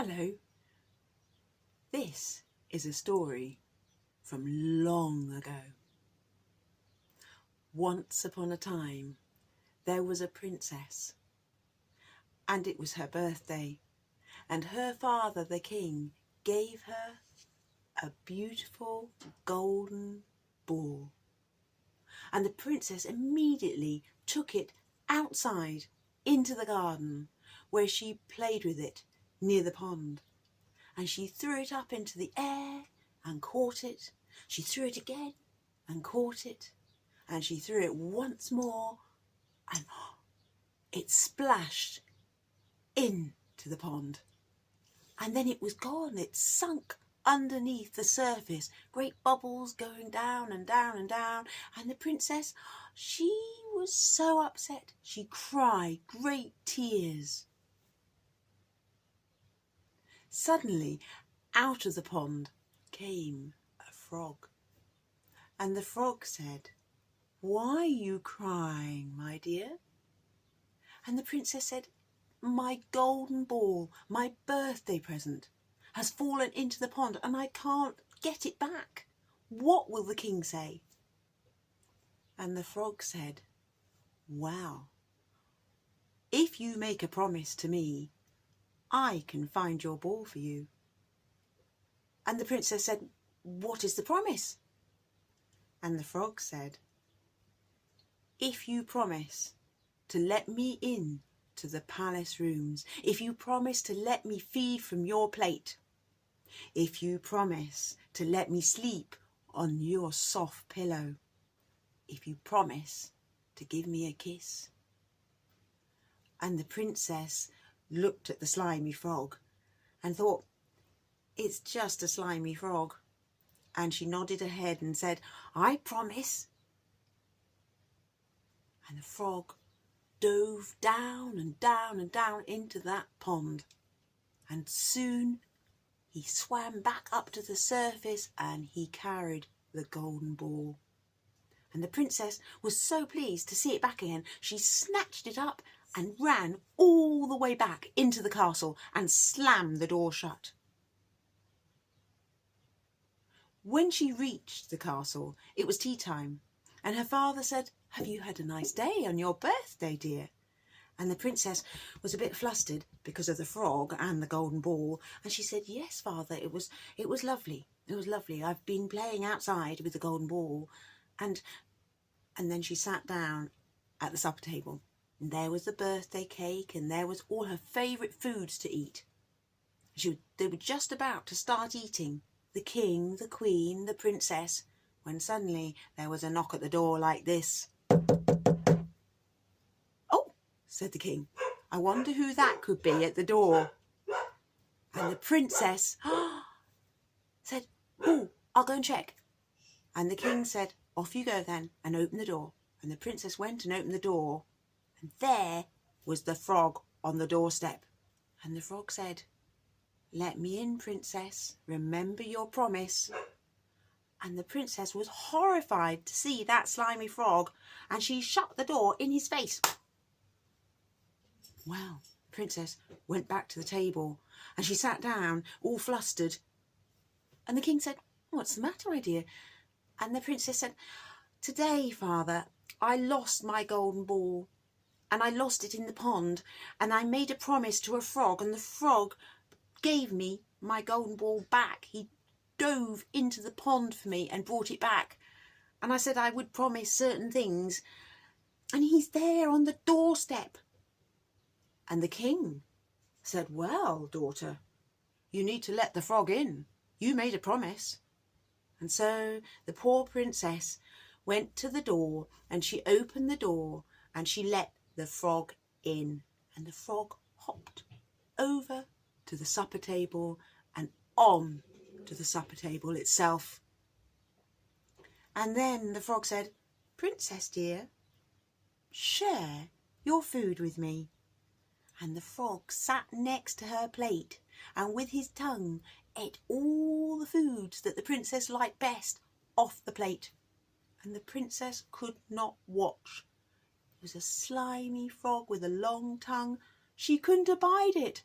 Hello, this is a story from long ago. Once upon a time, there was a princess, and it was her birthday, and her father, the king, gave her a beautiful golden ball. And the princess immediately took it outside into the garden, where she played with it near the pond. And she threw it up into the air and caught it. She threw it again and caught it. And she threw it once more, and it splashed into the pond. And then it was gone. It sunk underneath the surface, great bubbles going down and down and down. And the princess, she was so upset. She cried great tears. Suddenly, out of the pond came a frog. And the frog said, "Why are you crying, my dear?" And the princess said, "My golden ball, my birthday present, has fallen into the pond and I can't get it back. What will the king say?" And the frog said, "Well, if you make a promise to me, I can find your ball for you." And the princess said, "What is the promise?" And the frog said, "If you promise to let me in to the palace rooms, if you promise to let me feed from your plate, if you promise to let me sleep on your soft pillow, if you promise to give me a kiss." And the princess looked at the slimy frog and thought, "It's just a slimy frog." And she nodded her head and said, "I promise." And the frog dove down and down and down into that pond. And soon he swam back up to the surface and he carried the golden ball. And the princess was so pleased to see it back again, she snatched it up and ran all the way back into the castle and slammed the door shut. When she reached the castle, it was tea time, and her father said, "Have you had a nice day on your birthday, dear?" And the princess was a bit flustered because of the frog and the golden ball, and she said, "Yes, father, it was lovely. It was lovely. I've been playing outside with the golden ball." And then she sat down at the supper table, and there was the birthday cake, and there was all her favourite foods to eat. They were just about to start eating, the king, the queen, the princess, when suddenly there was a knock at the door like this. "Oh," said the king, "I wonder who that could be at the door." And the princess said, "Oh, I'll go and check." And the king said, "Off you go then, and open the door." And the princess went and opened the door, and there was the frog on the doorstep. And the frog said, "Let me in, princess. Remember your promise." And the princess was horrified to see that slimy frog, and she shut the door in his face. Well, the princess went back to the table, and she sat down all flustered. And the king said, "What's the matter, my dear?" And the princess said, "Today, father, I lost my golden ball, and I lost it in the pond, and I made a promise to a frog, and the frog gave me my golden ball back. He dove into the pond for me and brought it back. And I said I would promise certain things, and he's there on the doorstep." And the king said, "Well, daughter, you need to let the frog in. You made a promise." And so the poor princess went to the door, and she opened the door, and she let the frog in. And the frog hopped over to the supper table and on to the supper table itself. And then the frog said, "Princess dear, share your food with me." And the frog sat next to her plate, and with his tongue ate all the foods that the princess liked best off the plate. And the princess could not watch. It was a slimy frog with a long tongue. She couldn't abide it.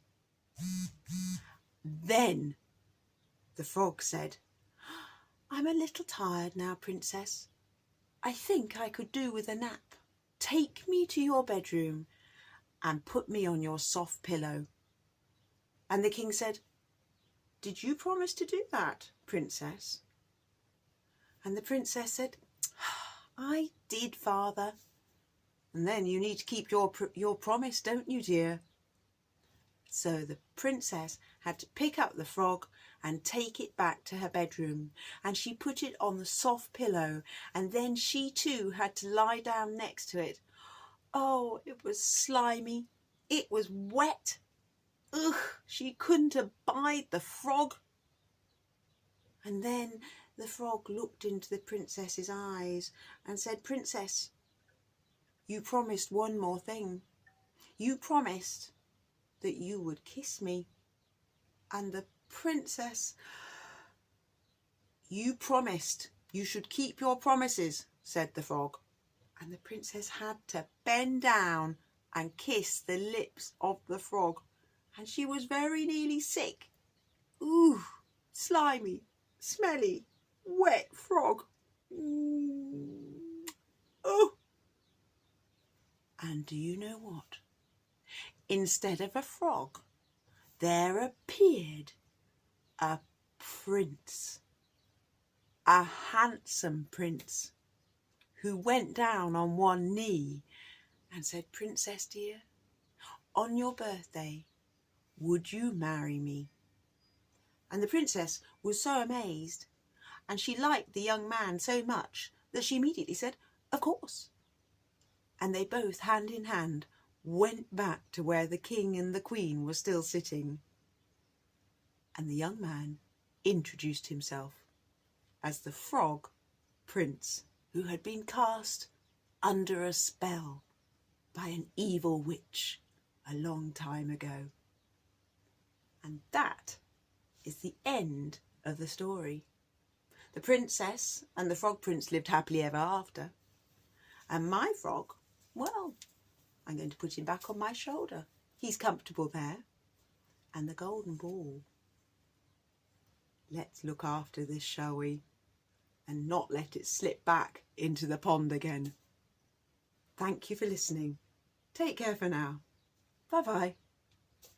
Then the frog said, "I'm a little tired now, Princess. I think I could do with a nap. Take me to your bedroom and put me on your soft pillow." And the king said, "Did you promise to do that, Princess?" And the princess said, "I did, Father." "And then you need to keep your promise, don't you, dear?" So the princess had to pick up the frog and take it back to her bedroom, and she put it on the soft pillow, and then she too had to lie down next to it. Oh, it was slimy. It was wet. Ugh, she couldn't abide the frog. And then the frog looked into the princess's eyes and said, "Princess, you promised one more thing. You promised that you would kiss me." And the princess, "You promised. You should keep your promises," said the frog. And the princess had to bend down and kiss the lips of the frog, and she was very nearly sick. Ooh, slimy, smelly, wet frog. Oh. And do you know what? Instead of a frog, there appeared a prince, a handsome prince, who went down on one knee and said, "Princess dear, on your birthday, would you marry me?" And the princess was so amazed, and she liked the young man so much that she immediately said, "Of course." And they both, hand in hand, went back to where the king and the queen were still sitting. And the young man introduced himself as the frog prince, who had been cast under a spell by an evil witch a long time ago. And that is the end of the story. The princess and the frog prince lived happily ever after. And my frog, well, I'm going to put him back on my shoulder. He's comfortable there. And the golden ball. Let's look after this, shall we? And not let it slip back into the pond again. Thank you for listening. Take care for now. Bye-bye.